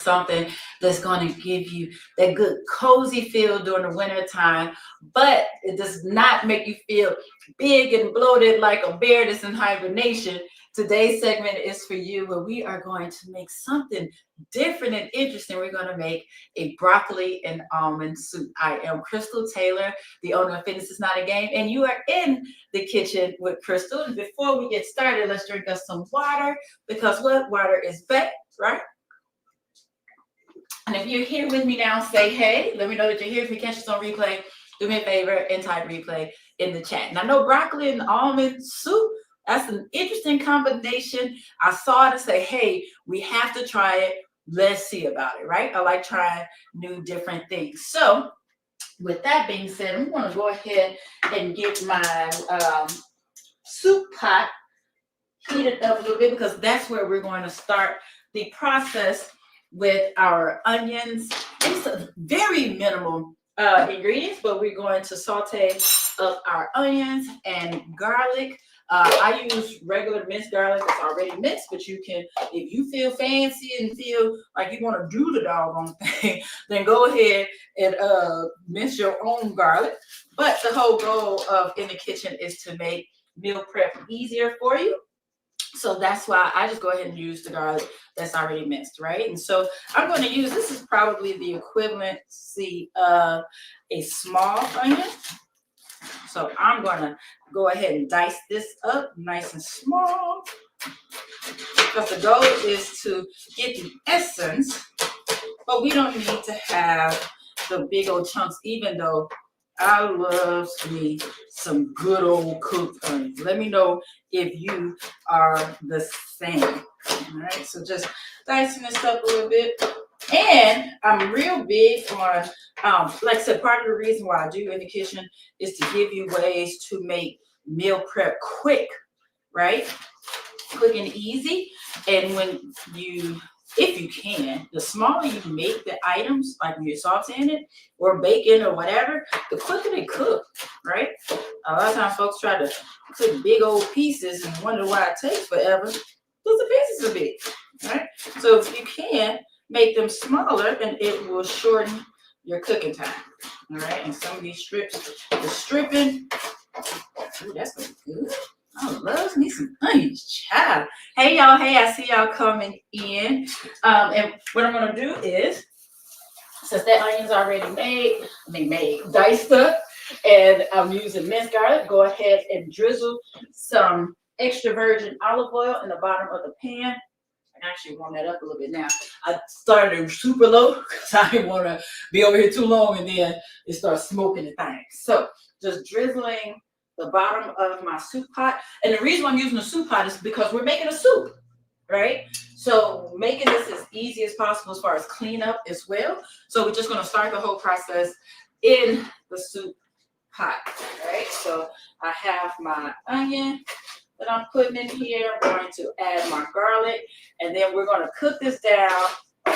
something that's going to give you that good cozy feel during the winter time, but it does not make you feel big and bloated like a bear that's in hibernation. Today's segment is for you, where we are going to make something different and interesting. We're going to make a broccoli and almond soup. I am Crystal Taylor, the owner of Fitness is Not a Game, and you are in the kitchen with Crystal. And before we get started, let's drink us some water, because what? Water is back, right? And if you're here with me now, say hey. Let me know that you're here. If you catch us on replay, do me a favor and type replay in the chat. And I know broccoli and almond soup, that's an interesting combination. I saw it and say, hey, we have to try it. Let's see about it, right? I like trying new, different things. So with that being said, I'm going to go ahead and get my soup pot heated up a little bit, because that's where we're going to start the process with our onions. It's a very minimal ingredients, but we're going to saute up our onions and garlic. I use regular minced garlic that's already minced, but you can, if you feel fancy and feel like you want to do the doggone thing, then go ahead and mince your own garlic. But the whole goal of in the kitchen is to make meal prep easier for you. So that's why I just go ahead and use the garlic that's already minced, right? And so I'm going to use, this is probably the equivalency of a small onion. So I'm going to go ahead and dice this up nice and small, because the goal is to get the essence, but we don't need to have the big old chunks, even though I love me some good old cooked onions. Let me know if you are the same. All right, so just dicing this up a little bit. And I'm real big on, like I said, part of the reason why I do in the kitchen is to give you ways to make meal prep quick, right? Quick and easy. And when you, if you can, the smaller you make the items, like when you're sauteing it or baking or whatever, the quicker they cook, right? A lot of times folks try to cook big old pieces and wonder why it takes forever, because the pieces are big, right? So if you can, make them smaller, and it will shorten your cooking time, all right? And some of these strips, the stripping, ooh, that's gonna be good. I love me some onions, child. Hey y'all, hey, I see y'all coming in. And what I'm gonna do is, since that onion's already diced up, and I'm using minced garlic, go ahead and drizzle some extra virgin olive oil in the bottom of the pan. I actually warm that up a little bit now. I started super low because I didn't want to be over here too long and then it starts smoking the thing. So just drizzling the bottom of my soup pot. And the reason why I'm using a soup pot is because we're making a soup, right? So making this as easy as possible as far as cleanup as well. So we're just going to start the whole process in the soup pot, right? So I have my onion that I'm putting in here. I'm going to add my garlic, and then we're going to cook this down,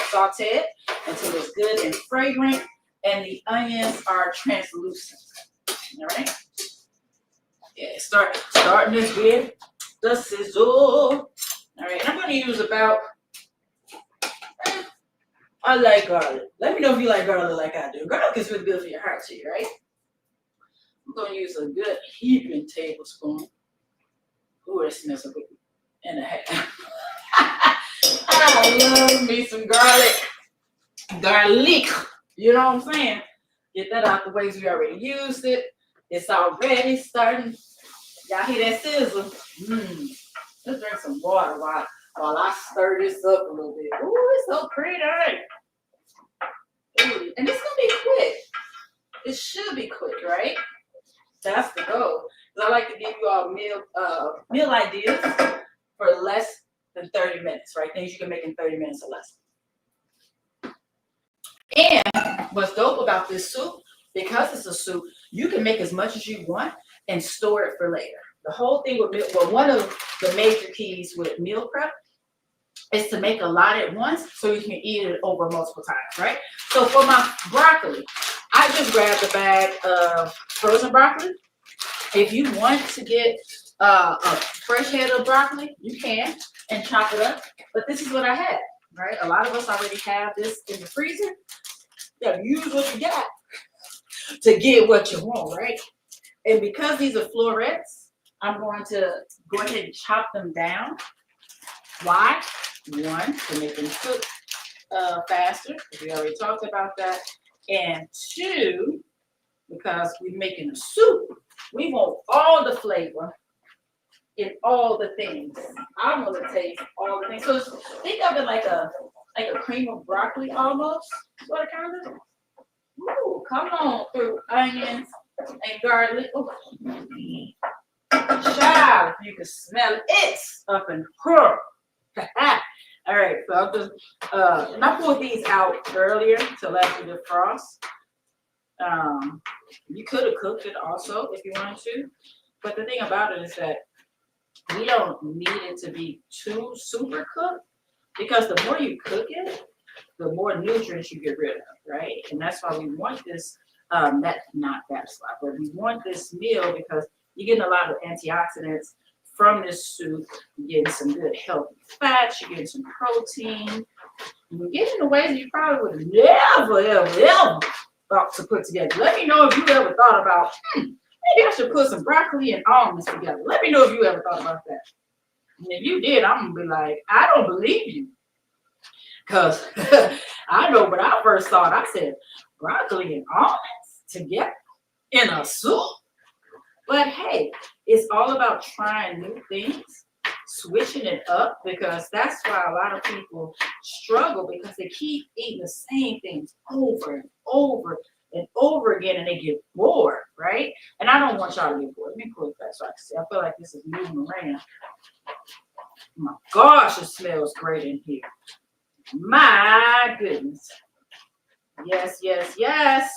saute it until it's good and fragrant, and the onions are translucent. All right. Yeah, starting this with the sizzle. All right, I'm going to use about, I like garlic. Let me know if you like garlic like I do. Garlic is really good for your heart too, right? I'm going to use a good heaping tablespoon. Ooh, that smells so good. And a half. I love me some garlic. Garlic. You know what I'm saying? Get that out the way, we already used it. It's already starting. Y'all hear that sizzle? Let's drink some water while I stir this up a little bit. Ooh, it's so pretty. Ooh, and it's gonna be quick. It should be quick, right? That's the goal. I like to give you all meal ideas for less than 30 minutes, right? Things you can make in 30 minutes or less. And what's dope about this soup, because it's a soup, you can make as much as you want and store it for later. The whole thing with meal, well, one of the major keys with meal prep is to make a lot at once so you can eat it over multiple times, right? So for my broccoli, I just grabbed a bag of frozen broccoli. If you want to get a fresh head of broccoli, you can and chop it up. But this is what I had. right? A lot of us already have this in the freezer. You gotta use what you got to get what you want, right? And because these are florets, I'm going to go ahead and chop them down. Why? One, to make them cook faster. We already talked about that. And two, because we're making a soup, we want all the flavor in all the things. I want to taste all the things. So think of it like a cream of broccoli almost. What it kind of is. Ooh, come on through onions and garlic. Ooh. Child, if you can smell it up in here. All right, so I'll just and I pulled these out earlier to let them defrost. You could have cooked it also if you wanted to, but the thing about it is that we don't need it to be too super cooked, because the more you cook it, the more nutrients you get rid of, right? And that's why we want this, not that slot, but we want this meal because you're getting a lot of antioxidants from this soup. You're getting some good healthy fats, you're getting some protein, and you're getting the ways that you probably would never, ever thought to put together. Let me know if you ever thought about, maybe I should put some broccoli and almonds together. Let me know if you ever thought about that. And if you did, I'm gonna be like, I don't believe you. Because I know when I first saw it, I said, broccoli and almonds together in a soup? But hey, it's all about trying new things, switching it up, because that's why a lot of people struggle, because they keep eating the same things over and over and over again, and they get bored, right? And I don't want y'all to get bored. Let me pull it back so I can see. I feel like this is moving around. Oh my gosh, it smells great in here. My goodness. Yes, yes, yes.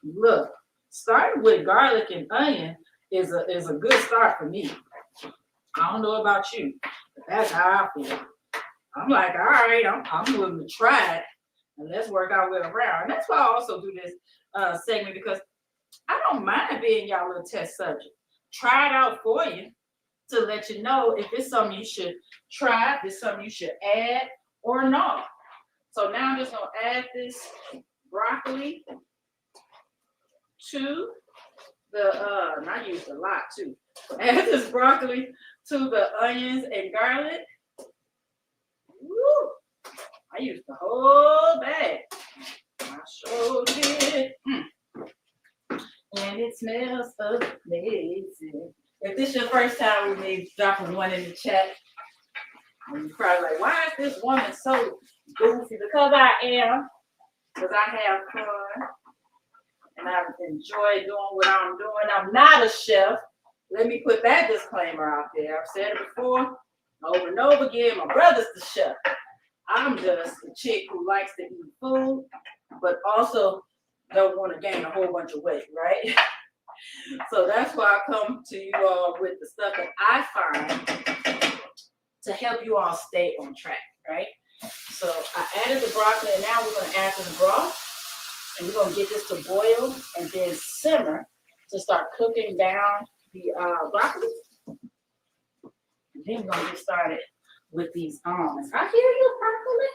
Look, starting with garlic and onion is a good start for me. I don't know about you, but that's how I feel. I'm like, all right, I'm willing to try it, and let's work our way around. And that's why I also do this segment, because I don't mind being y'all little test subject. Try it out for you to let you know if it's something you should try, if it's something you should add or not. So now I'm just gonna add this broccoli to the and I used a lot too. Add this broccoli to the onions and garlic. Woo! I used the whole bag. I sure did. And it smells amazing. If this is your first time with me, drop a 1 in the chat. And you're probably like, why is this woman so goofy? Because I am. Because I have fun. And I enjoy doing what I'm doing. I'm not a chef. Let me put that disclaimer out there. I've said it before, over and over again. My brother's the chef. I'm just a chick who likes to eat food, but also don't want to gain a whole bunch of weight, right? So that's why I come to you all with the stuff that I find to help you all stay on track, right? So I added the broccoli, and now we're going to add to the broth, and we're going to get this to boil and then simmer to start cooking down the broccoli. And then we're going to get started with these almonds. I hear you, broccoli.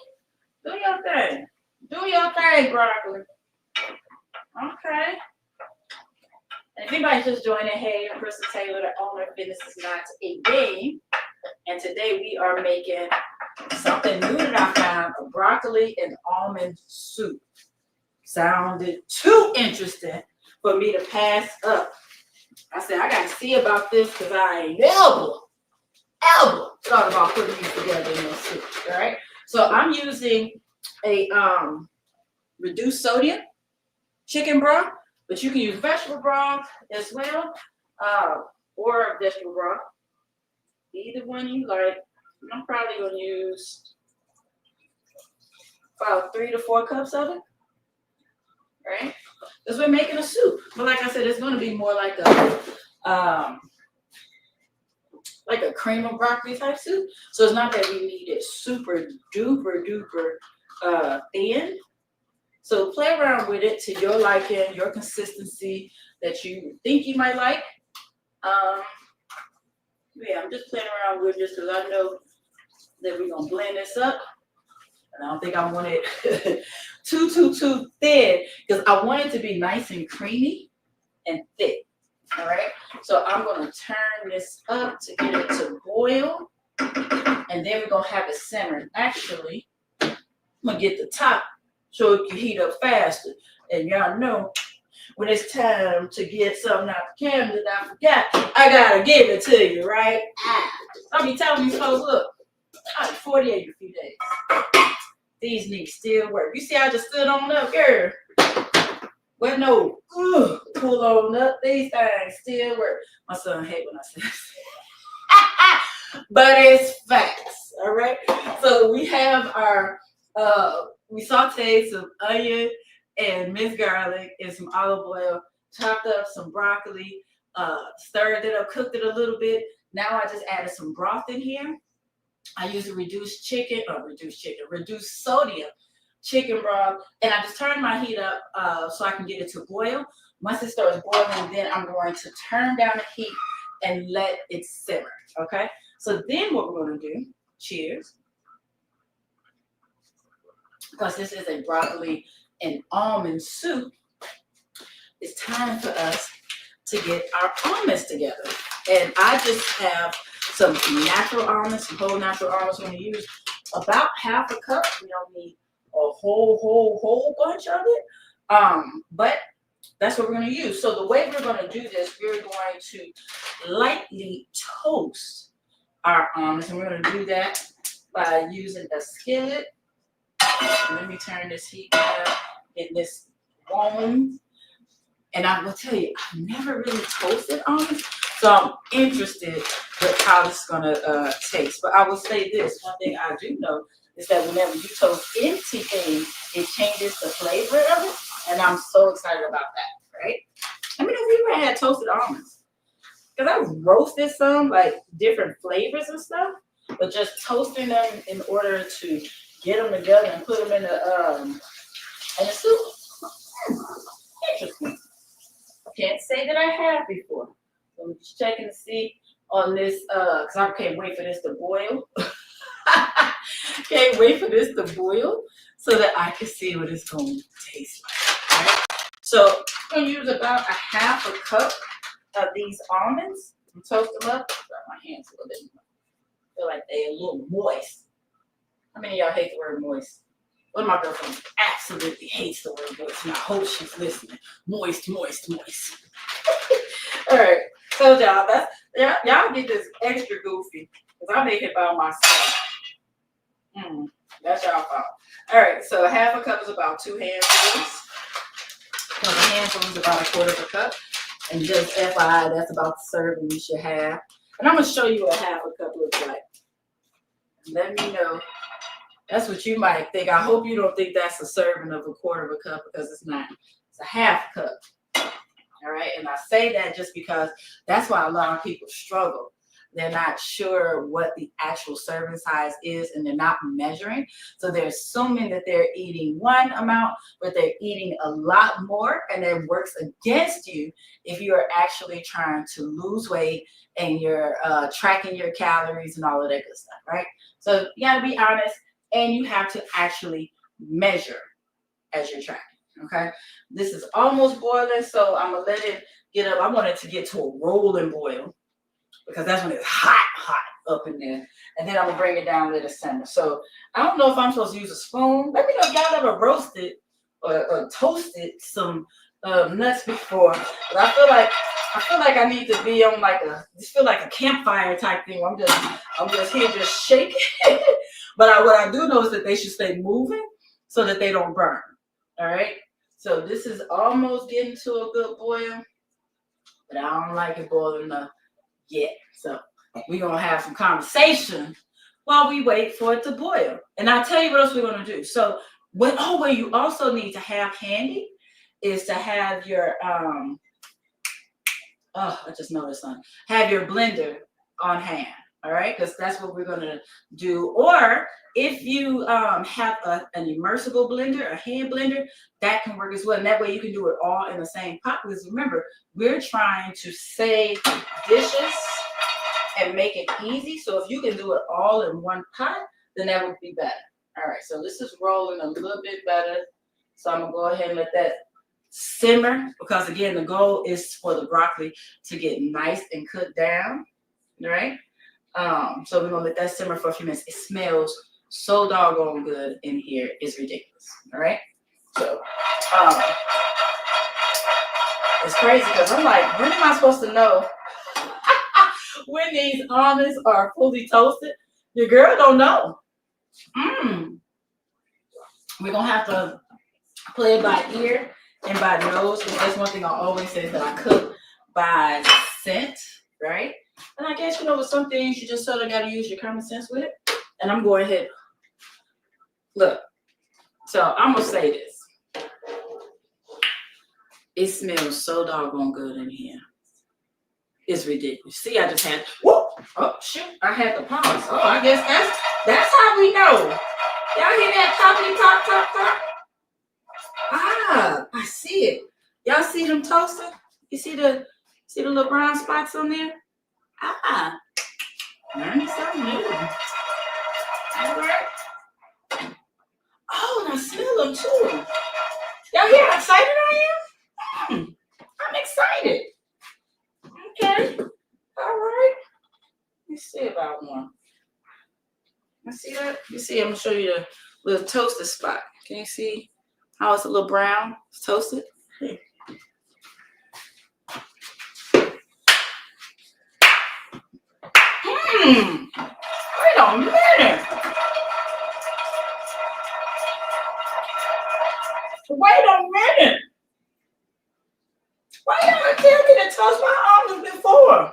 Do your thing. Do your thing, broccoli. Okay. And if anybody's just joining, hey, I'm Crystal Taylor, the owner of Fitness is Not a Game. And today we are making something new that I found, a broccoli and almond soup. Sounded too interesting for me to pass up. I said, I got to see about this because I ain't ever thought about putting these together in a soup, all right? So I'm using a reduced sodium chicken broth, but you can use vegetable broth as well, or vegetable broth. Either one you like. I'm probably going to use about 3 to 4 cups of it, right? Because we're making a soup. But like I said, it's going to be more like a cream of broccoli type soup. So it's not that we need it super duper duper thin. So play around with it to your liking, your consistency that you think you might like. Yeah, I'm just playing around with this because I know that we're going to blend this up And I don't think I want it too thin because I want it to be nice and creamy and thick. All right. So I'm going to turn this up to get it to boil. And then we're going to have it simmer. Actually, I'm going to get the top so it can heat up faster. And y'all know when it's time to get something out the camera that I forgot, I got to give it to you, right? I'll be telling these folks, look, I'm 48 in a few days. These knees still work. You see, I just stood on up, girl. Well, no, pull on up. These things still work. My son hate when I say this. But it's facts, all right? So we have our, we sauteed some onion and minced garlic and some olive oil, chopped up some broccoli, stirred it up, cooked it a little bit. Now I just added some broth in here. I use a reduced sodium chicken broth, and I just turn my heat up so I can get it to boil. Once it starts boiling, then I'm going to turn down the heat and let it simmer, okay? So then what we're going to do, cheers, because this is a broccoli and almond soup, it's time for us to get our almonds together. And I just have some natural almonds, some whole natural almonds. We're going to use about half a cup. We don't need a whole bunch of it. But that's what we're going to use. So the way we're going to do this, we're going to lightly toast our almonds. And we're going to do that by using a skillet. Let me turn this heat down, get this warm. And I will tell you, I've never really toasted almonds, so I'm interested with how this is going to taste. But I will say this, one thing I do know is that whenever you toast anything, it changes the flavor of it. And I'm so excited about that, right? I mean, if you ever had toasted almonds, because I roasted some, like different flavors and stuff, but just toasting them in order to get them together and put them in the soup. Interesting. Can't say that I have before. So I'm just checking to see on this, because I can't wait for this to boil. Can't wait for this to boil so that I can see what it's going to taste like. Right? So I'm going to use about a half a cup of these almonds and toast them up. Grab my hands a little bit. I feel like they're a little moist. How many of y'all hate the word moist? One of my girlfriends absolutely hates the word moist, and I hope she's listening. Moist. All right, so y'all get this extra goofy because I make it by myself. That's y'all fault. All right, so half a cup is about 2 handfuls. So a handful is about a quarter of a cup, and just FYI, that's about the serving you should have. And I'm gonna show you what half a cup looks like. Let me know. That's what you might think. I hope you don't think that's a serving of a quarter of a cup because it's not. It's a half cup. All right. And I say that just because that's why a lot of people struggle. They're not sure what the actual serving size is and they're not measuring. So they're assuming that they're eating one amount, but they're eating a lot more, and it works against you if you are actually trying to lose weight and you're tracking your calories and all of that good stuff, right? So you got to be honest. And you have to actually measure as you're tracking, okay? This is almost boiling, so I'm going to let it get up. I want it to get to a rolling boil because that's when it's hot up in there. And then I'm going to bring it down to the center. So I don't know if I'm supposed to use a spoon. Let me know if y'all ever roasted or toasted some nuts before. But I feel like I need to be on like a campfire type thing. I'm just here just shaking. But what I do know is that they should stay moving so that they don't burn. All right. So this is almost getting to a good boil, but I don't like it boiling enough yet. So we're gonna have some conversation while we wait for it to boil. And I'll tell you what else we're gonna do. So what you also need to have handy is to have your I just noticed something. Have your blender on hand. All right, because that's what we're going to do. Or if you have an immersible blender, a hand blender, that can work as well. And that way you can do it all in the same pot. Because remember, we're trying to save dishes and make it easy. So if you can do it all in one pot, then that would be better. All right, so this is rolling a little bit better. So I'm gonna go ahead and let that simmer because again, the goal is for the broccoli to get nice and cooked down, right? So we're gonna let that simmer for a few minutes. It smells so doggone good in here. It's ridiculous. All right. So it's crazy because I'm like, when am I supposed to know when these almonds are fully toasted? Your girl don't know. We're gonna have to play it by ear and by nose, because that's one thing I always say is that I cook by scent, right? And I guess, with some things you just sort of got to use your common sense with it. And I'm going ahead. Look, so I'm going to say this. It smells so doggone good in here. It's ridiculous. See, I just had, whoop, oh, shoot, I had to pause. Oh, I guess that's how we know. Y'all hear that top? Ah, I see it. Y'all see them toasted? You see the little brown spots on there? Ah, learning something new. All right. Oh, and I smell them too. Y'all hear how excited I am? I'm excited. Okay. All right. Let me see about one. You see that? You see, I'm gonna show you the little toasted spot. Can you see how it's a little brown? It's toasted. Here. Wait a minute. Wait a minute. Why y'all not tell me to toast my almonds before?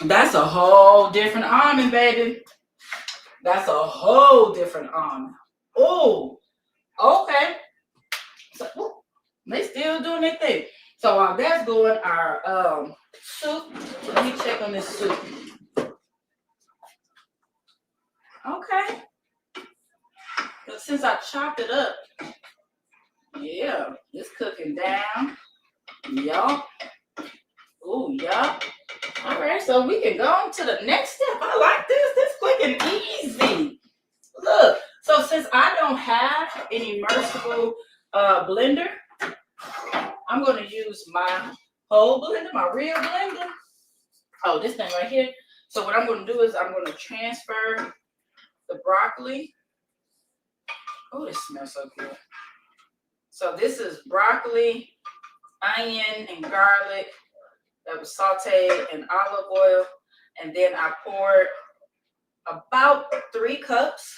That's a whole different almond, baby. That's a whole different almond. Oh, okay. So, they still doing their thing. So while that's going, our soup. Let me check on this soup. Okay. But since I chopped it up, yeah, it's cooking down. Yup. Oh, yup. All right, so we can go on to the next step. I like this. This quick and easy. Look, so since I don't have an immersible blender, I'm going to use my whole blender, my real blender. Oh, this thing right here. So what I'm going to do is I'm going to transfer the broccoli. Oh, this smells so good. So this is broccoli, onion, and garlic that was sauteed in olive oil. And then I poured about 3 cups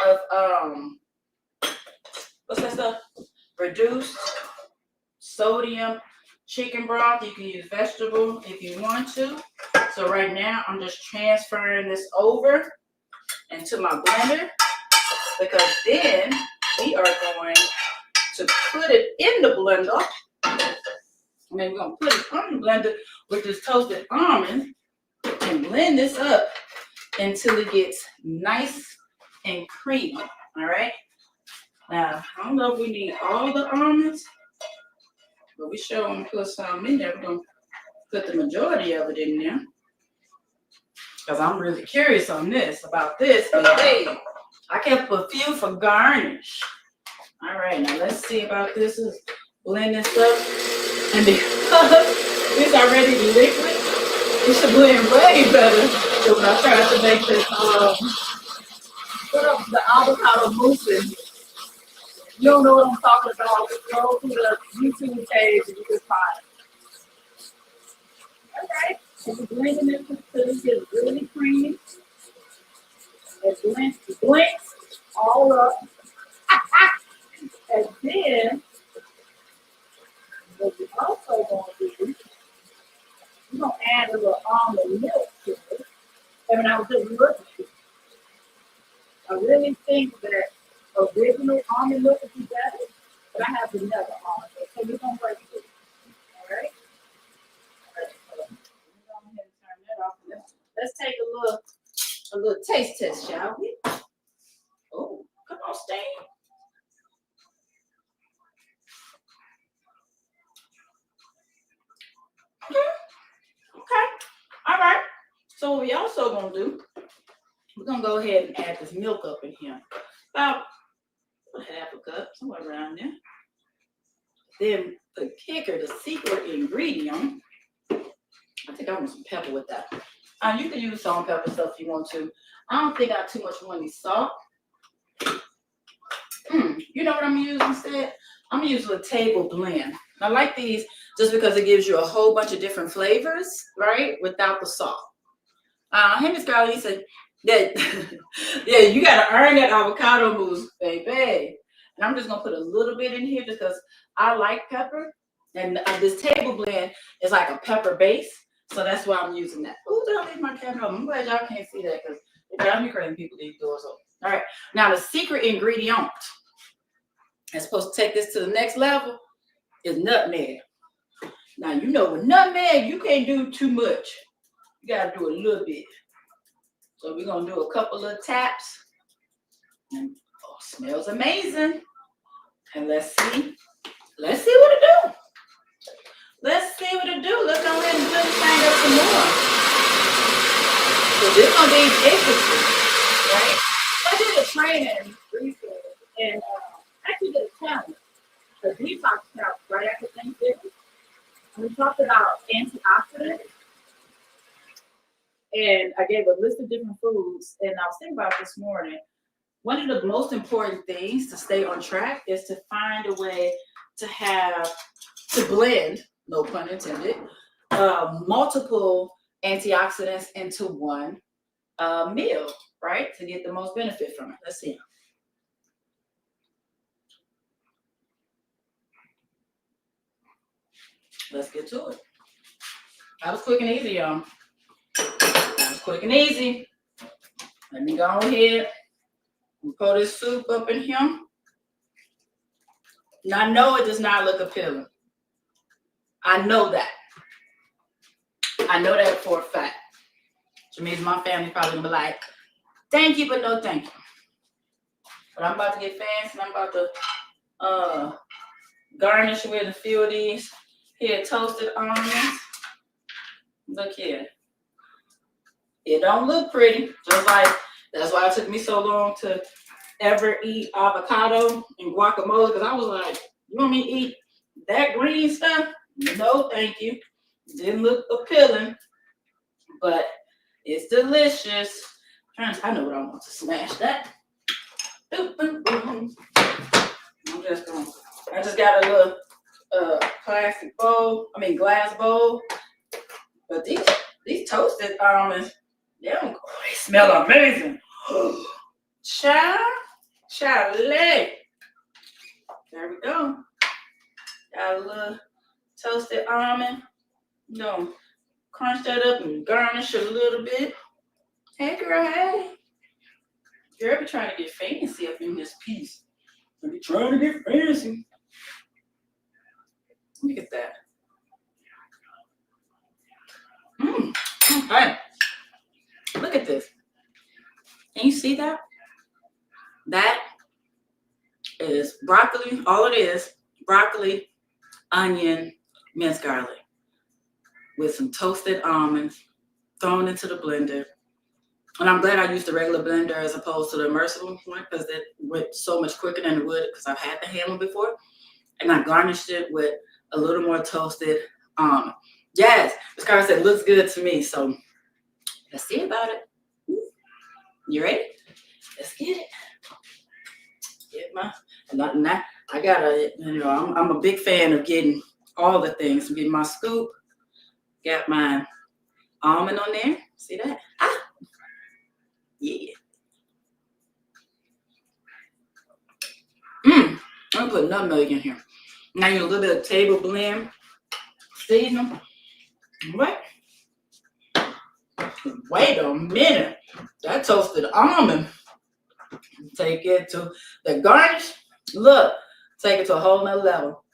of what's that stuff? Reduced sodium chicken broth. You can use vegetable if you want to. So right now I'm just transferring this over into my blender, because then we are going to put it in the blender. And then we're going to put it on the blender with this toasted almond and blend this up until it gets nice and creamy. All right. Now, I don't know if we need all the almonds, but we sure want to put some in there. We're going to put the majority of it in there, because I'm really curious about this. But hey, I kept a few for garnish. All right, now let's see about this. Is blend this up. And because it's already liquid, it should blend way better than when I tried to make this put up the avocado mousse in. You don't know what I'm talking about, just go to the YouTube page and you can find it. Okay, so we're blending it until it gets really creamy. It blends all up. And then, what we're also going to do, we're going to add a little almond milk to it. I mean, I was just looking at it. I really think that original almond milk would be better, but I have vanilla almond milk, so we're going to break it. All right? All right, so let me go ahead and turn that off. Let's take a little taste test, shall we? Oh, come on, Stan. Okay. All right. So what we also gonna do, we're gonna go ahead and add this milk up in here. About half a cup, somewhere around there. Then the kicker, the secret ingredient, I think I want some pepper with that. You can use salt and pepper stuff if you want to. I don't think I too much want any salt. You know what I'm using instead? I'm using a table blend. I like these just because it gives you a whole bunch of different flavors, right? Without the salt. Hey, Miss Carly said that, yeah, you got to earn that avocado mousse, baby. And I'm just going to put a little bit in here just because I like pepper. And this table blend is like a pepper base. So that's why I'm using that. Ooh, did I leave my cabinet open? I'm glad y'all can't see that because it drives me crazy people leave doors open. All right. Now, the secret ingredient that's supposed to take this to the next level is nutmeg. Now, you know with nutmeg, you can't do too much. You got to do a little bit. So we're going to do a couple of taps. And, oh, smells amazing. And let's see what it do. Let's see what it do. Let's go ahead and just find out some more. So this is going to be interesting, right? I did a training recently, and I actually did a challenge, a detox challenge right after Thanksgiving. And we talked about antioxidants. And I gave a list of different foods. And I was thinking about this morning. One of the most important things to stay on track is to find a way to blend, no pun intended, multiple antioxidants into one meal, right? To get the most benefit from it. Let's see. Let's get to it. That was quick and easy, y'all. That was quick and easy. Let me go ahead and pour this soup up in here. Now, I know it does not look appealing. I know that. I know that for a fact. Which means my family probably gonna be like, thank you, but no thank you. But I'm about to get fancy. I'm about to garnish with a few of these here toasted almonds. Look here. It don't look pretty. Just like, that's why it took me so long to ever eat avocado and guacamole, because I was like, you want me to eat that green stuff? No, thank you. Didn't look appealing, but it's delicious. I know what I want to smash that. I just got a little glass bowl. But these toasted almonds, they smell amazing. Charlie. There we go. Got a little toasted almond. Crunch that up and garnish a little bit. Hey, girl, hey. Girl, be trying to get fancy up in this piece. I be trying to get fancy. Look at that. Okay. Look at this. Can you see that? That is broccoli. All it is, broccoli, onion, minced garlic with some toasted almonds thrown into the blender. And I'm glad I used the regular blender as opposed to the immersible one because it went so much quicker than it would because I've had the hand one before. And I garnished it with a little more toasted almond. Yes, Ms. Carter said, looks good to me. So let's see about it. You ready? Let's get it. I gotta, I'm a big fan of getting all the things. I'm getting my scoop. Got my almond on there. See that? Yeah. I'm gonna put nutmeg in here. Now you a little bit of table blend seasoning. What? Wait a minute. That toasted almond. Take it to the garnish. Look, take it to a whole nother level.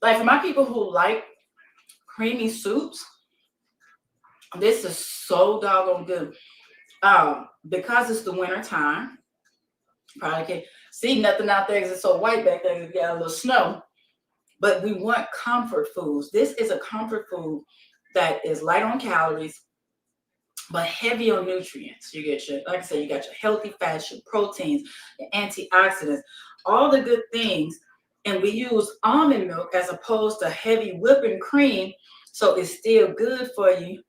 Like for my people who like creamy soups, this is so doggone good. Because it's the winter time, probably can't see nothing out there because it's so white back there. You got a little snow. but we want comfort foods. This is a comfort food that is light on calories, but heavy on nutrients. You get your, like I said, you got your healthy fats, your proteins, your antioxidants, all the good things. And we use almond milk as opposed to heavy whipping cream, so it's still good for you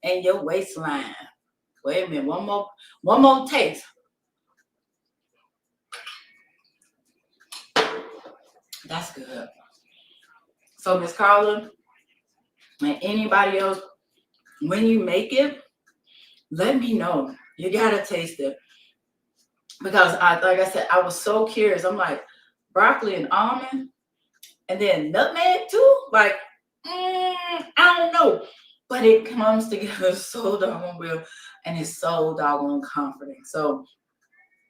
and your waistline. Wait a minute, one more taste. That's good. So Miss Carla and anybody else, when you make it, let me know. You gotta taste it. Because like I said, I was so curious. I'm like, broccoli and almond, and then nutmeg too. Like, I don't know, but it comes together so doggone well, and it's so doggone comforting. So,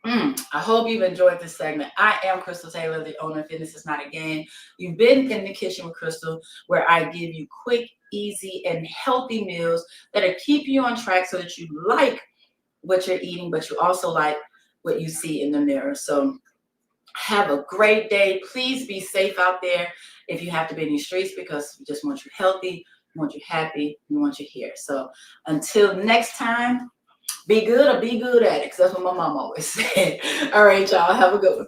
I hope you've enjoyed this segment. I am Crystal Taylor, the owner of Fitness Is Not a Game. You've been in the kitchen with Crystal, where I give you quick, easy, and healthy meals that'll keep you on track so that you like what you're eating, but you also like what you see in the mirror. So have a great day. Please be safe out there if you have to be in these streets, because we just want you healthy, we want you happy, we want you here. So until next time, be good or be good at it, because that's what my mom always said. All right, y'all, have a good one.